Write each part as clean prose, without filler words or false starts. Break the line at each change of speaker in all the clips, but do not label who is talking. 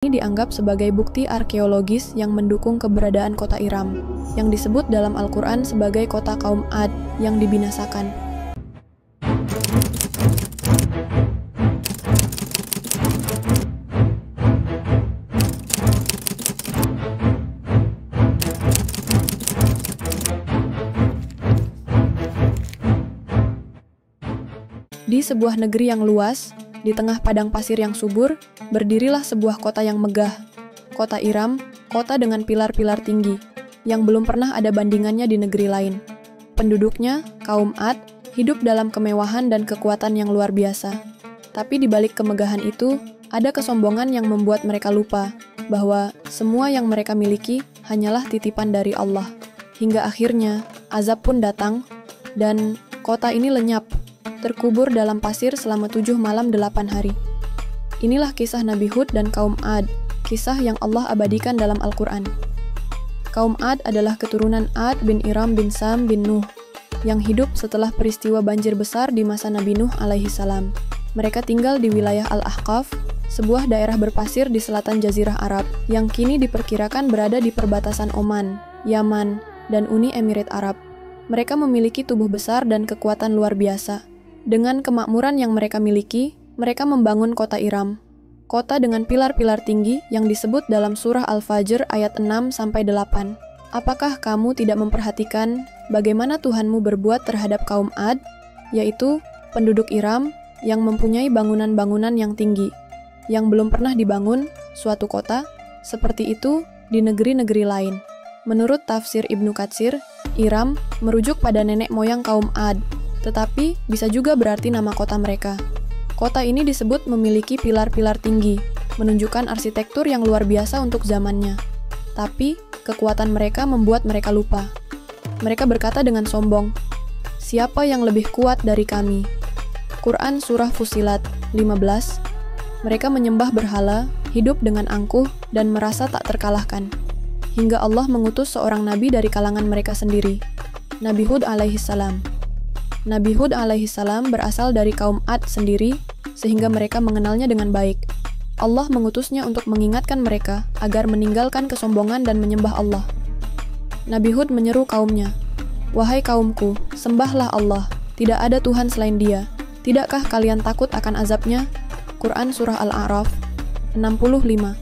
Ini dianggap sebagai bukti arkeologis yang mendukung keberadaan kota Iram, yang disebut dalam Al-Quran sebagai kota kaum Ad yang dibinasakan. Di sebuah negeri yang luas, di tengah padang pasir yang subur, berdirilah sebuah kota yang megah. Kota Iram, kota dengan pilar-pilar tinggi, yang belum pernah ada bandingannya di negeri lain. Penduduknya, kaum Ad, hidup dalam kemewahan dan kekuatan yang luar biasa. Tapi di balik kemegahan itu, ada kesombongan yang membuat mereka lupa bahwa semua yang mereka miliki hanyalah titipan dari Allah. Hingga akhirnya, azab pun datang, dan kota ini lenyap, terkubur dalam pasir selama 7 malam 8 hari. Inilah kisah Nabi Hud dan kaum Ad, kisah yang Allah abadikan dalam Al-Quran. Kaum Ad adalah keturunan Ad bin Iram bin Sam bin Nuh, yang hidup setelah peristiwa banjir besar di masa Nabi Nuh alaihi salam. Mereka tinggal di wilayah Al-Ahqaf, sebuah daerah berpasir di selatan Jazirah Arab, yang kini diperkirakan berada di perbatasan Oman, Yaman, dan Uni Emirat Arab. Mereka memiliki tubuh besar dan kekuatan luar biasa. Dengan kemakmuran yang mereka miliki, mereka membangun kota Iram, kota dengan pilar-pilar tinggi yang disebut dalam surah Al-Fajr ayat 6-8. Apakah kamu tidak memperhatikan bagaimana Tuhanmu berbuat terhadap kaum Ad, yaitu penduduk Iram yang mempunyai bangunan-bangunan yang tinggi, yang belum pernah dibangun suatu kota seperti itu di negeri-negeri lain. Menurut tafsir Ibnu Katsir, Iram merujuk pada nenek moyang kaum Ad, tetapi bisa juga berarti nama kota mereka. Kota ini disebut memiliki pilar-pilar tinggi, menunjukkan arsitektur yang luar biasa untuk zamannya. Tapi, kekuatan mereka membuat mereka lupa. Mereka berkata dengan sombong, "Siapa yang lebih kuat dari kami?" Quran Surah Fussilat 15. Mereka menyembah berhala, hidup dengan angkuh, dan merasa tak terkalahkan. Hingga Allah mengutus seorang nabi dari kalangan mereka sendiri, Nabi Hud alaihi salam. Nabi Hud alaihi salam berasal dari kaum Ad sendiri, sehingga mereka mengenalnya dengan baik. Allah mengutusnya untuk mengingatkan mereka agar meninggalkan kesombongan dan menyembah Allah. Nabi Hud menyeru kaumnya, "Wahai kaumku, sembahlah Allah, tidak ada Tuhan selain Dia. Tidakkah kalian takut akan azabnya?" Quran Surah Al-A'raf 65.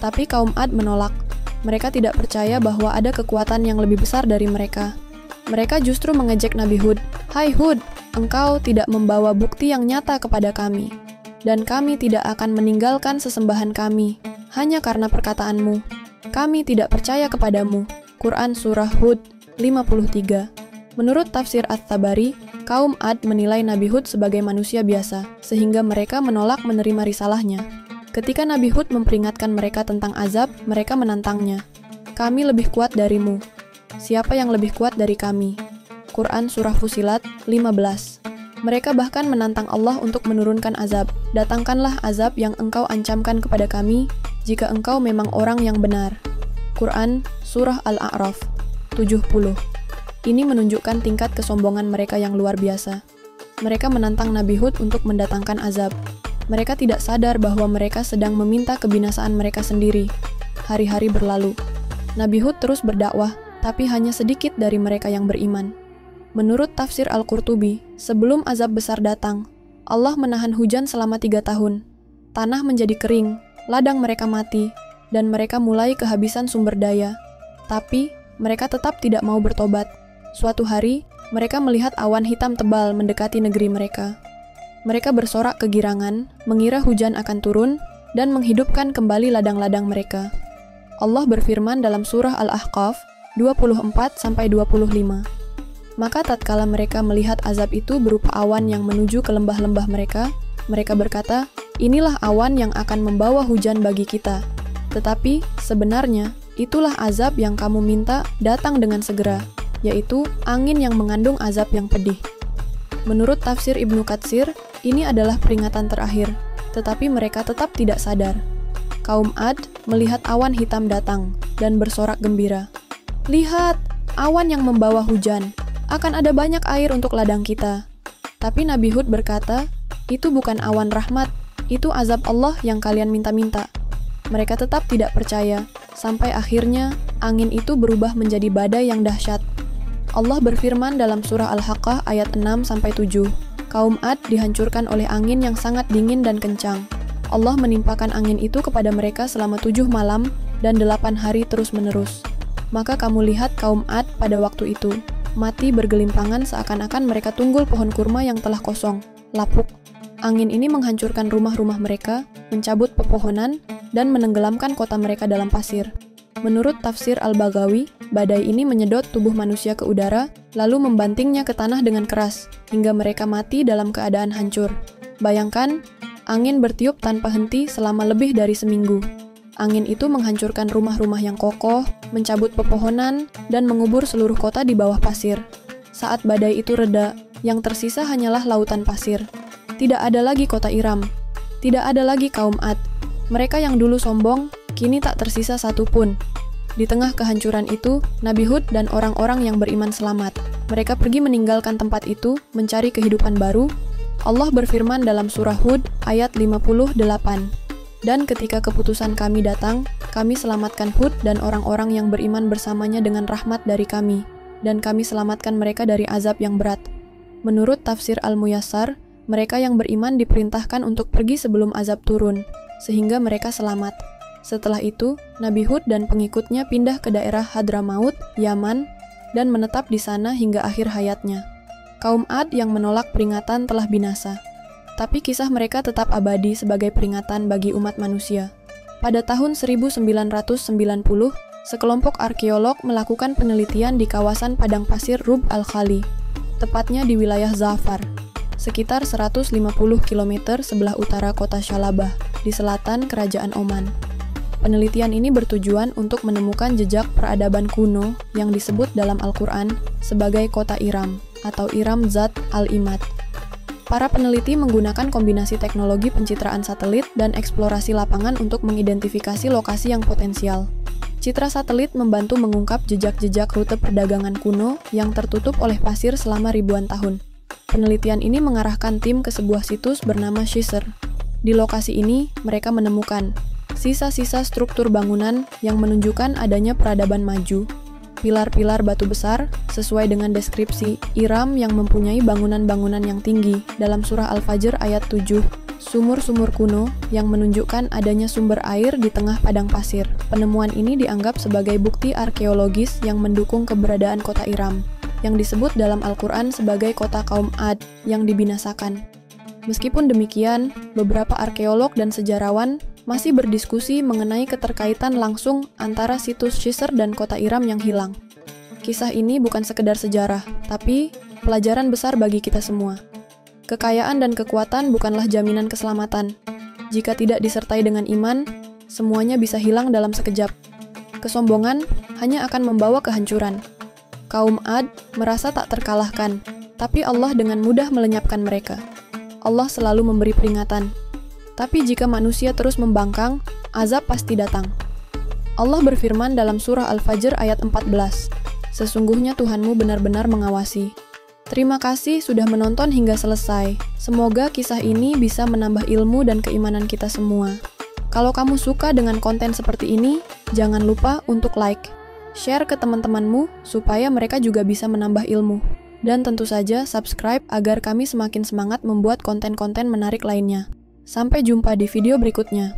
Tapi kaum Ad menolak. Mereka tidak percaya bahwa ada kekuatan yang lebih besar dari mereka. Mereka justru mengejek Nabi Hud, "Hai Hud, engkau tidak membawa bukti yang nyata kepada kami, dan kami tidak akan meninggalkan sesembahan kami, hanya karena perkataanmu. Kami tidak percaya kepadamu." Quran Surah Hud 53. Menurut tafsir At-Tabari, kaum Ad menilai Nabi Hud sebagai manusia biasa, sehingga mereka menolak menerima risalahnya. Ketika Nabi Hud memperingatkan mereka tentang azab, mereka menantangnya, "Kami lebih kuat darimu. Siapa yang lebih kuat dari kami?" Quran Surah Fussilat 15. Mereka bahkan menantang Allah untuk menurunkan azab. "Datangkanlah azab yang engkau ancamkan kepada kami, jika engkau memang orang yang benar." Quran Surah Al-A'raf 70. Ini menunjukkan tingkat kesombongan mereka yang luar biasa. Mereka menantang Nabi Hud untuk mendatangkan azab. Mereka tidak sadar bahwa mereka sedang meminta kebinasaan mereka sendiri. Hari-hari berlalu. Nabi Hud terus berdakwah, tapi hanya sedikit dari mereka yang beriman. Menurut tafsir Al-Qurtubi, sebelum azab besar datang, Allah menahan hujan selama 3 tahun. Tanah menjadi kering, ladang mereka mati, dan mereka mulai kehabisan sumber daya. Tapi, mereka tetap tidak mau bertobat. Suatu hari, mereka melihat awan hitam tebal mendekati negeri mereka. Mereka bersorak kegirangan, mengira hujan akan turun, dan menghidupkan kembali ladang-ladang mereka. Allah berfirman dalam surah Al-Ahqaf 24-25. Maka tatkala mereka melihat azab itu berupa awan yang menuju ke lembah-lembah mereka, mereka berkata, "Inilah awan yang akan membawa hujan bagi kita." Tetapi sebenarnya itulah azab yang kamu minta datang dengan segera, yaitu angin yang mengandung azab yang pedih. Menurut tafsir Ibnu Katsir, ini adalah peringatan terakhir, tetapi mereka tetap tidak sadar. Kaum Ad melihat awan hitam datang dan bersorak gembira. "Lihat, awan yang membawa hujan. Akan ada banyak air untuk ladang kita." Tapi Nabi Hud berkata, "Itu bukan awan rahmat, itu azab Allah yang kalian minta-minta." mereka tetap tidak percaya, sampai akhirnya angin itu berubah menjadi badai yang dahsyat. Allah berfirman dalam surah Al-Haqqah ayat 6-7, kaum Ad dihancurkan oleh angin yang sangat dingin dan kencang. Allah menimpakan angin itu kepada mereka selama 7 malam dan 8 hari terus-menerus. Maka kamu lihat kaum Ad pada waktu itu, mati bergelimpangan seakan-akan mereka tunggul pohon kurma yang telah kosong, lapuk. Angin ini menghancurkan rumah-rumah mereka, mencabut pepohonan, dan menenggelamkan kota mereka dalam pasir. Menurut tafsir Al-Baghawi, badai ini menyedot tubuh manusia ke udara, lalu membantingnya ke tanah dengan keras, hingga mereka mati dalam keadaan hancur. Bayangkan, angin bertiup tanpa henti selama lebih dari seminggu. Angin itu menghancurkan rumah-rumah yang kokoh, mencabut pepohonan, dan mengubur seluruh kota di bawah pasir. Saat badai itu reda, yang tersisa hanyalah lautan pasir. Tidak ada lagi kota Iram. Tidak ada lagi kaum Ad. Mereka yang dulu sombong, kini tak tersisa satupun. Di tengah kehancuran itu, Nabi Hud dan orang-orang yang beriman selamat. Mereka pergi meninggalkan tempat itu, mencari kehidupan baru. Allah berfirman dalam surah Hud, ayat 58. Dan ketika keputusan kami datang, kami selamatkan Hud dan orang-orang yang beriman bersamanya dengan rahmat dari kami, dan kami selamatkan mereka dari azab yang berat. Menurut tafsir Al-Muyassar, mereka yang beriman diperintahkan untuk pergi sebelum azab turun, sehingga mereka selamat. Setelah itu, Nabi Hud dan pengikutnya pindah ke daerah Hadramaut, Yaman, dan menetap di sana hingga akhir hayatnya. Kaum Ad yang menolak peringatan telah binasa. Tapi kisah mereka tetap abadi sebagai peringatan bagi umat manusia. Pada tahun 1990, sekelompok arkeolog melakukan penelitian di kawasan padang pasir Rub al-Khali, tepatnya di wilayah Za'far, sekitar 150 km sebelah utara kota Shalabah, di selatan Kerajaan Oman. Penelitian ini bertujuan untuk menemukan jejak peradaban kuno yang disebut dalam Al-Quran sebagai kota Iram, atau Iram Zat al-Imad. Para peneliti menggunakan kombinasi teknologi pencitraan satelit dan eksplorasi lapangan untuk mengidentifikasi lokasi yang potensial. Citra satelit membantu mengungkap jejak-jejak rute perdagangan kuno yang tertutup oleh pasir selama ribuan tahun. Penelitian ini mengarahkan tim ke sebuah situs bernama Shisr. Di lokasi ini, mereka menemukan sisa-sisa struktur bangunan yang menunjukkan adanya peradaban maju, pilar-pilar batu besar sesuai dengan deskripsi Iram yang mempunyai bangunan-bangunan yang tinggi dalam surah Al-Fajr ayat 7, sumur-sumur kuno yang menunjukkan adanya sumber air di tengah padang pasir. Penemuan ini dianggap sebagai bukti arkeologis yang mendukung keberadaan kota Iram, yang disebut dalam Al-Quran sebagai kota kaum Ad yang dibinasakan. Meskipun demikian, beberapa arkeolog dan sejarawan masih berdiskusi mengenai keterkaitan langsung antara situs Shisr dan kota Iram yang hilang. Kisah ini bukan sekedar sejarah, tapi pelajaran besar bagi kita semua. Kekayaan dan kekuatan bukanlah jaminan keselamatan. Jika tidak disertai dengan iman, semuanya bisa hilang dalam sekejap. Kesombongan hanya akan membawa kehancuran. Kaum Ad merasa tak terkalahkan, tapi Allah dengan mudah melenyapkan mereka. Allah selalu memberi peringatan. Tapi jika manusia terus membangkang, azab pasti datang. Allah berfirman dalam surah Al-Fajr ayat 14, sesungguhnya Tuhanmu benar-benar mengawasi. Terima kasih sudah menonton hingga selesai. Semoga kisah ini bisa menambah ilmu dan keimanan kita semua. Kalau kamu suka dengan konten seperti ini, jangan lupa untuk like, share ke teman-temanmu supaya mereka juga bisa menambah ilmu. Dan tentu saja subscribe agar kami semakin semangat membuat konten-konten menarik lainnya. Sampai jumpa di video berikutnya.